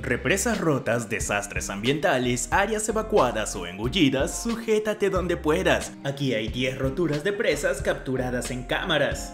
Represas rotas, desastres ambientales, áreas evacuadas o engullidas, sujétate donde puedas. Aquí hay 10 roturas de presas capturadas en cámaras.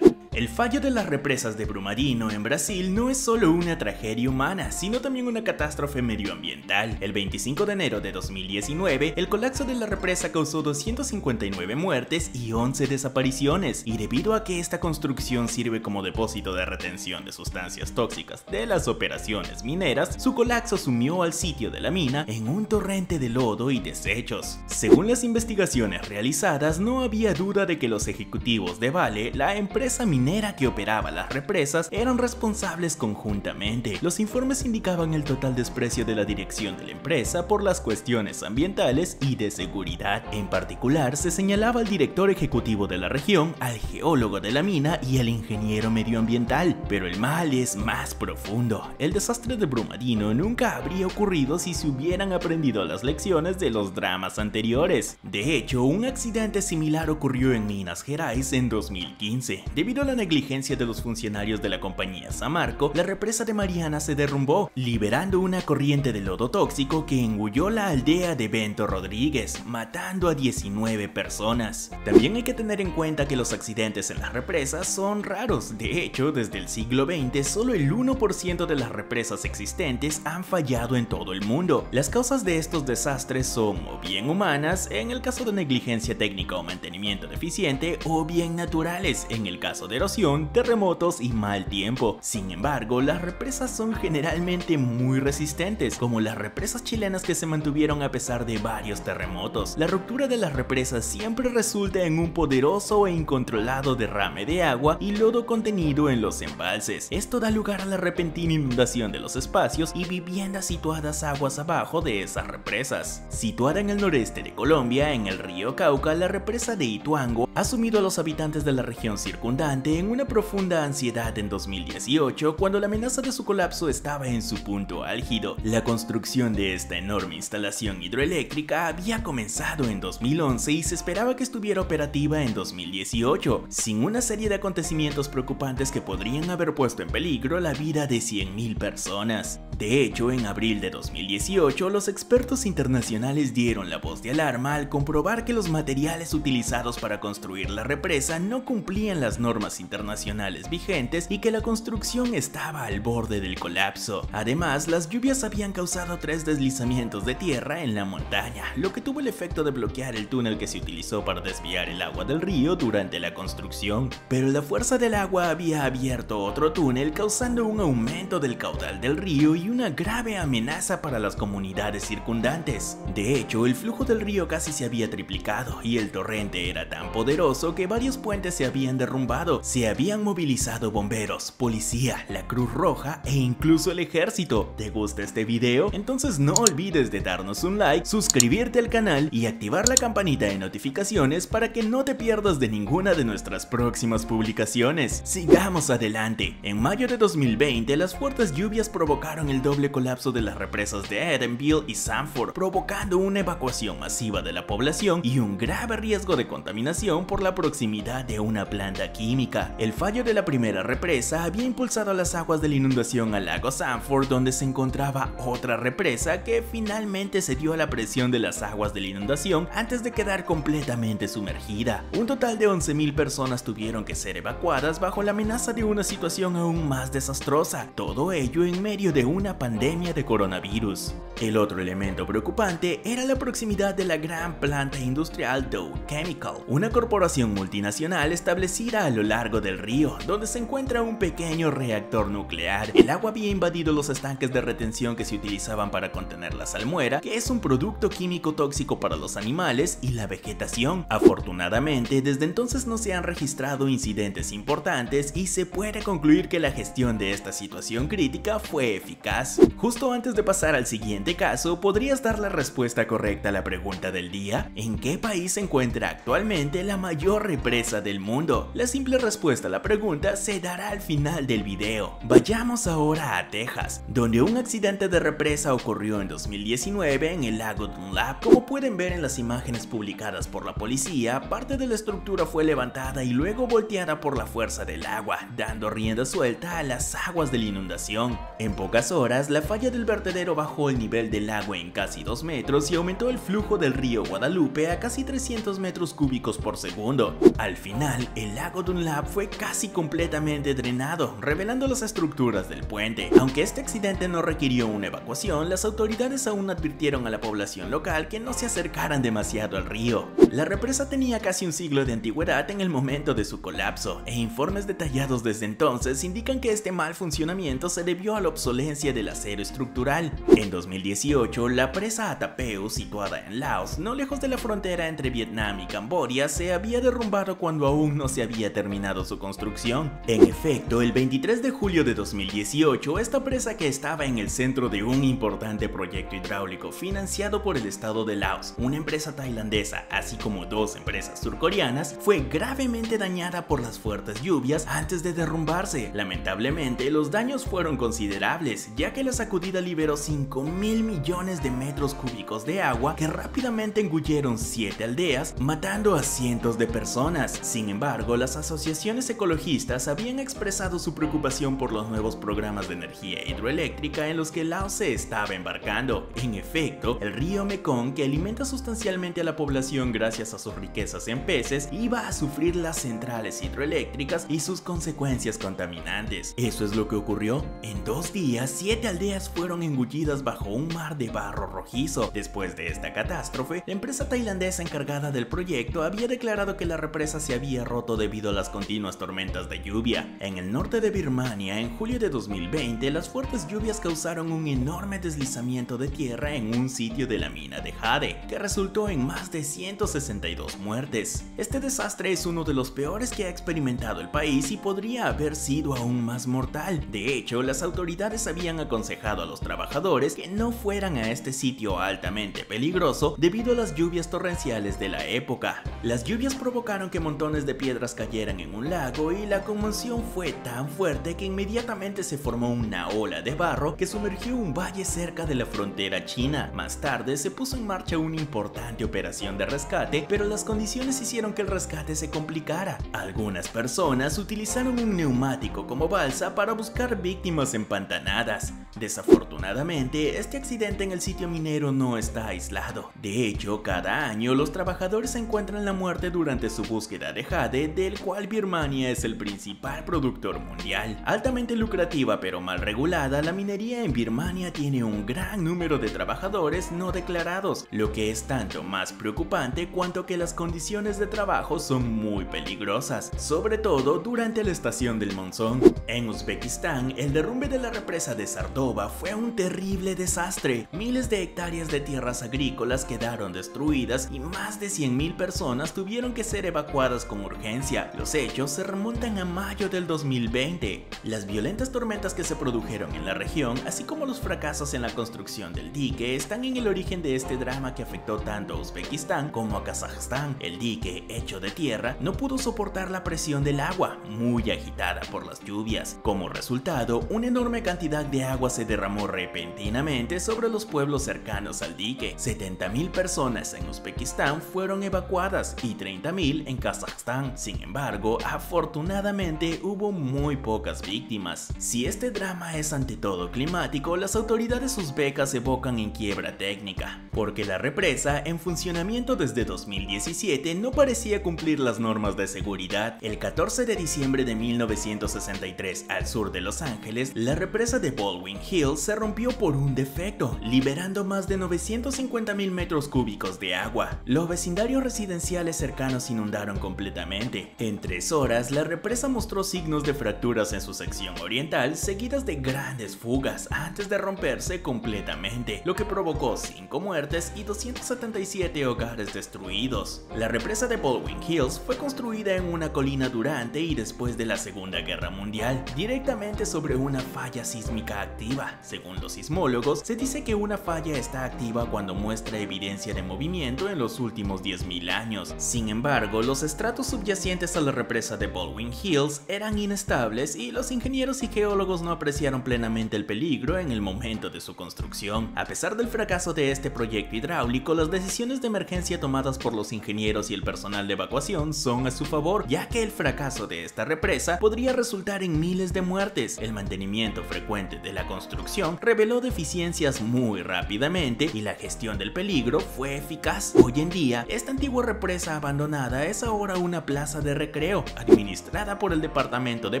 El fallo de las represas de Brumadinho en Brasil no es solo una tragedia humana, sino también una catástrofe medioambiental. El 25 de enero de 2019, el colapso de la represa causó 259 muertes y 11 desapariciones, y debido a que esta construcción sirve como depósito de retención de sustancias tóxicas de las operaciones mineras, su colapso sumió al sitio de la mina en un torrente de lodo y desechos. Según las investigaciones realizadas, no había duda de que los ejecutivos de Vale, la empresa minera que operaba las represas, eran responsables conjuntamente. Los informes indicaban el total desprecio de la dirección de la empresa por las cuestiones ambientales y de seguridad. En particular, se señalaba al director ejecutivo de la región, al geólogo de la mina y al ingeniero medioambiental. Pero el mal es más profundo. El desastre de Brumadinho nunca habría ocurrido si se hubieran aprendido las lecciones de los dramas anteriores. De hecho, un accidente similar ocurrió en Minas Gerais en 2015. Debido a la negligencia de los funcionarios de la compañía Samarco, la represa de Mariana se derrumbó, liberando una corriente de lodo tóxico que engulló la aldea de Bento Rodríguez, matando a 19 personas. También hay que tener en cuenta que los accidentes en las represas son raros. De hecho, desde el siglo XX, solo el 1% de las represas existentes han fallado en todo el mundo. Las causas de estos desastres son o bien humanas, en el caso de negligencia técnica o mantenimiento deficiente, o bien naturales, en el caso de erosión, terremotos y mal tiempo. Sin embargo, las represas son generalmente muy resistentes, como las represas chilenas que se mantuvieron a pesar de varios terremotos. La ruptura de las represas siempre resulta en un poderoso e incontrolado derrame de agua y lodo contenido en los embalses. Esto da lugar a la repentina inundación de los espacios y viviendas situadas aguas abajo de esas represas. Situada en el noreste de Colombia, en el río Cauca, la represa de Ituango ha sumido a los habitantes de la región circundante en una profunda ansiedad en 2018, cuando la amenaza de su colapso estaba en su punto álgido. La construcción de esta enorme instalación hidroeléctrica había comenzado en 2011 y se esperaba que estuviera operativa en 2018, sin una serie de acontecimientos preocupantes que podrían haber puesto en peligro la vida de 100.000 personas. De hecho, en abril de 2018, los expertos internacionales dieron la voz de alarma al comprobar que los materiales utilizados para construir la represa no cumplían las normas internacionales vigentes y que la construcción estaba al borde del colapso. Además, las lluvias habían causado 3 deslizamientos de tierra en la montaña, lo que tuvo el efecto de bloquear el túnel que se utilizó para desviar el agua del río durante la construcción. Pero la fuerza del agua había abierto otro túnel, causando un aumento del caudal del río y una grave amenaza para las comunidades circundantes. De hecho, el flujo del río casi se había triplicado y el torrente era tan poderoso que varios puentes se habían derrumbado. Se habían movilizado bomberos, policía, la Cruz Roja e incluso el ejército. ¿Te gusta este video? Entonces no olvides de darnos un like, suscribirte al canal y activar la campanita de notificaciones para que no te pierdas de ninguna de nuestras próximas publicaciones. Sigamos adelante. En mayo de 2020, las fuertes lluvias provocaron el doble colapso de las represas de Edenville y Sanford, provocando una evacuación masiva de la población y un grave riesgo de contaminación por la proximidad de una planta química. El fallo de la primera represa había impulsado las aguas de la inundación al lago Sanford, donde se encontraba otra represa que finalmente cedió a la presión de las aguas de la inundación antes de quedar completamente sumergida. Un total de 11.000 personas tuvieron que ser evacuadas bajo la amenaza de una situación aún más desastrosa, todo ello en medio de una pandemia de coronavirus. El otro elemento preocupante era la proximidad de la gran planta industrial Dow Chemical, una corporación multinacional establecida a lo largo del río, donde se encuentra un pequeño reactor nuclear. El agua había invadido los estanques de retención que se utilizaban para contener la salmuera, que es un producto químico tóxico para los animales y la vegetación. Afortunadamente, desde entonces no se han registrado incidentes importantes y se puede concluir que la gestión de esta situación crítica fue eficaz. Justo antes de pasar al siguiente caso, ¿podrías dar la respuesta correcta a la pregunta del día? ¿En qué país se encuentra actualmente la mayor represa del mundo? La simple respuesta a la pregunta se dará al final del video. Vayamos ahora a Texas, donde un accidente de represa ocurrió en 2019 en el lago Dunlap. Como pueden ver en las imágenes publicadas por la policía, parte de la estructura fue levantada y luego volteada por la fuerza del agua, dando rienda suelta a las aguas de la inundación. En pocas horas, horas, la falla del vertedero bajó el nivel del agua en casi 2 metros y aumentó el flujo del río Guadalupe a casi 300 metros cúbicos por segundo. Al final, el lago Dunlap fue casi completamente drenado, revelando las estructuras del puente. Aunque este accidente no requirió una evacuación, las autoridades aún advirtieron a la población local que no se acercaran demasiado al río. La represa tenía casi un siglo de antigüedad en el momento de su colapso, e informes detallados desde entonces indican que este mal funcionamiento se debió a la obsolencia del acero estructural. En 2018, la presa Atapeu, situada en Laos, no lejos de la frontera entre Vietnam y Camboya, se había derrumbado cuando aún no se había terminado su construcción. En efecto, el 23 de julio de 2018, esta presa, que estaba en el centro de un importante proyecto hidráulico financiado por el estado de Laos, una empresa tailandesa, así como 2 empresas surcoreanas, fue gravemente dañada por las fuertes lluvias antes de derrumbarse. Lamentablemente, los daños fueron considerables, ya que la sacudida liberó 5.000 millones de metros cúbicos de agua que rápidamente engulleron 7 aldeas, matando a cientos de personas. Sin embargo, las asociaciones ecologistas habían expresado su preocupación por los nuevos programas de energía hidroeléctrica en los que Laos se estaba embarcando. En efecto, el río Mekong, que alimenta sustancialmente a la población gracias a sus riquezas en peces, iba a sufrir las centrales hidroeléctricas y sus consecuencias contaminantes. ¿Eso es lo que ocurrió? En 2 días, 7 aldeas fueron engullidas bajo un mar de barro rojizo. Después de esta catástrofe, la empresa tailandesa encargada del proyecto había declarado que la represa se había roto debido a las continuas tormentas de lluvia. En el norte de Birmania, en julio de 2020, las fuertes lluvias causaron un enorme deslizamiento de tierra en un sitio de la mina de jade, que resultó en más de 162 muertes. Este desastre es uno de los peores que ha experimentado el país y podría haber sido aún más mortal. De hecho, las autoridades habían aconsejado a los trabajadores que no fueran a este sitio altamente peligroso debido a las lluvias torrenciales de la época. Las lluvias provocaron que montones de piedras cayeran en un lago y la conmoción fue tan fuerte que inmediatamente se formó una ola de barro que sumergió un valle cerca de la frontera china. Más tarde se puso en marcha una importante operación de rescate, pero las condiciones hicieron que el rescate se complicara. Algunas personas utilizaron un neumático como balsa para buscar víctimas empantanadas. Desafortunadamente, este accidente en el sitio minero no está aislado. De hecho, cada año los trabajadores encuentran la muerte durante su búsqueda de jade, del cual Birmania es el principal productor mundial. Altamente lucrativa pero mal regulada, la minería en Birmania tiene un gran número de trabajadores no declarados, lo que es tanto más preocupante cuanto que las condiciones de trabajo son muy peligrosas, sobre todo durante la estación del monzón. En Uzbekistán, el derrumbe de la represa de Sardova fue un terrible desastre. Miles de hectáreas de tierras agrícolas quedaron destruidas y más de 100.000 personas tuvieron que ser evacuadas con urgencia. Los hechos se remontan a mayo del 2020. Las violentas tormentas que se produjeron en la región, así como los fracasos en la construcción del dique, están en el origen de este drama que afectó tanto a Uzbekistán como a Kazajstán. El dique, hecho de tierra, no pudo soportar la presión del agua, muy agitada por las lluvias. Como resultado, una enorme cantidad de agua se derramó repentinamente sobre los pueblos cercanos al dique. 70.000 personas en Uzbekistán fueron evacuadas y 30.000 en Kazajstán. Sin embargo, afortunadamente hubo muy pocas víctimas. Si este drama es ante todo climático, las autoridades uzbecas evocan en quiebra técnica, porque la represa, en funcionamiento desde 2017, no parecía cumplir las normas de seguridad. El 14 de diciembre de 1963, al sur de Los Ángeles, la represa de Baldwin Hills se rompió por un defecto, liberando más de 950.000 metros cúbicos de agua. Los vecindarios residenciales cercanos inundaron completamente. En 3 horas, la represa mostró signos de fracturas en su sección oriental, seguidas de grandes fugas antes de romperse completamente, lo que provocó 5 muertes y 277 hogares destruidos. La represa de Baldwin Hills fue construida en una colina durante y después de la Segunda Guerra Mundial, directamente sobre una falla sísmica activa. Según los sismólogos, se dice que una falla está activa cuando muestra evidencia de movimiento en los últimos 10.000 años. Sin embargo, los estratos subyacentes a la represa de Baldwin Hills eran inestables y los ingenieros y geólogos no apreciaron plenamente el peligro en el momento de su construcción. A pesar del fracaso de este proyecto hidráulico, las decisiones de emergencia tomadas por los ingenieros y el personal de evacuación son a su favor, ya que el fracaso de esta represa podría resultar en miles de muertes. El mantenimiento frecuente de la construcción reveló deficiencias muy rápidamente y la gestión del peligro fue eficaz. Hoy en día, esta antigua represa abandonada es ahora una plaza de recreo, administrada por el Departamento de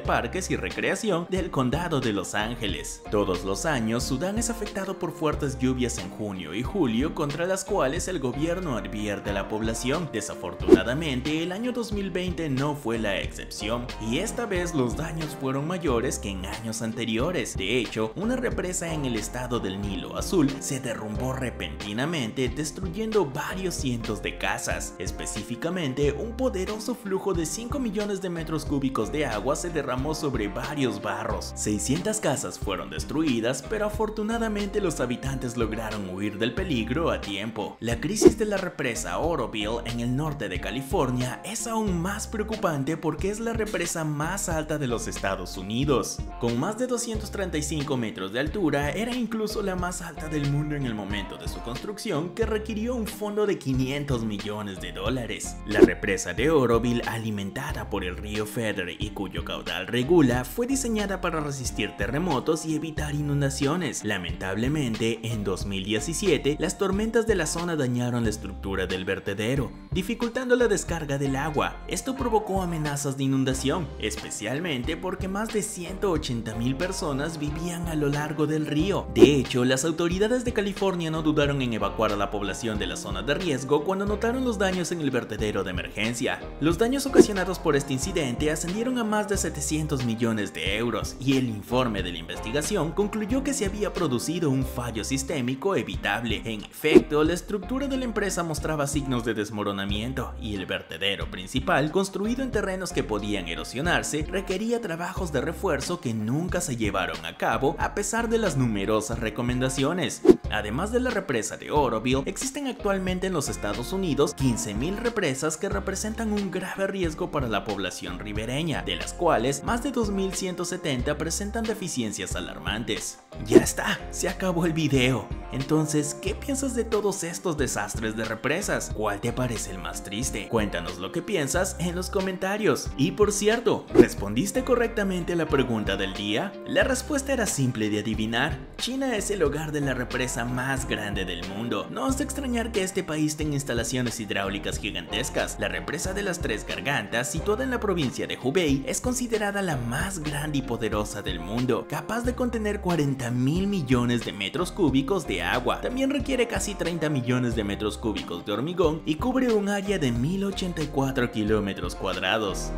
Parques y Recreación del Condado de Los Ángeles. Todos los años, Sudán es afectado por fuertes lluvias en junio y julio, contra las cuales el gobierno advierte a la población. Desafortunadamente, el año 2020 no fue la excepción, y esta vez los daños fueron mayores que en años anteriores. De hecho, una represa en el estado del Nilo Azul se derrumbó repentinamente, destruyendo varios cientos de casas. Específicamente, un poderoso flujo de 5 millones de metros cúbicos de agua se derramó sobre varios barrios. 600 casas fueron destruidas, pero afortunadamente los habitantes lograron huir del peligro a tiempo. La crisis de la represa Oroville en el norte de California es aún más preocupante porque es la represa más alta de los Estados Unidos. Con más de 235 metros de altura, era incluso la más alta del mundo en el momento de su construcción, que requirió un fondo de 500 millones de dólares. La represa de Oroville, alimentada por el río Feather y cuyo caudal regula, fue diseñada para resistir terremotos y evitar inundaciones. Lamentablemente, en 2017, las tormentas de la zona dañaron la estructura del vertedero, dificultando la descarga del agua. Esto provocó amenazas de inundación, especialmente porque más de 180,000 personas vivían a lo largo del río. De hecho, las autoridades de California no dudaron en evacuar a la población de la zona de riesgo cuando notaron los daños en el vertedero de emergencia. Los daños ocasionados por este incidente ascendieron a más de 700 millones de euros, y el informe de la investigación concluyó que se había producido un fallo sistémico evitable. En efecto, la estructura de la empresa mostraba signos de desmoronamiento, y el vertedero principal, construido en terrenos que podían erosionarse, requería trabajos de refuerzo que nunca se llevaron a cabo a pesar de las numerosas recomendaciones. Además de la represa de Oroville, existen actualmente en los Estados Unidos 15,000 represas que representan un grave riesgo para la población ribereña, de las cuales más de 2,170 presentan deficiencias alarmantes. Ya está, se acabó el video. Entonces, ¿qué piensas de todos estos desastres de represas? ¿Cuál te parece el más triste? Cuéntanos lo que piensas en los comentarios. Y por cierto, ¿respondiste correctamente a la pregunta del día? La respuesta era simple de adivinar. China es el hogar de la represa más grande del mundo. No es de extrañar que este país tenga instalaciones hidráulicas gigantescas. La represa de las Tres Gargantas, situada en la provincia de Hubei, es considerada la más grande y poderosa del mundo, capaz de contener 40,000 millones de metros cúbicos de agua. También requiere casi 30 millones de metros cúbicos de hormigón y cubre un área de 1,084 kilómetros cuadrados.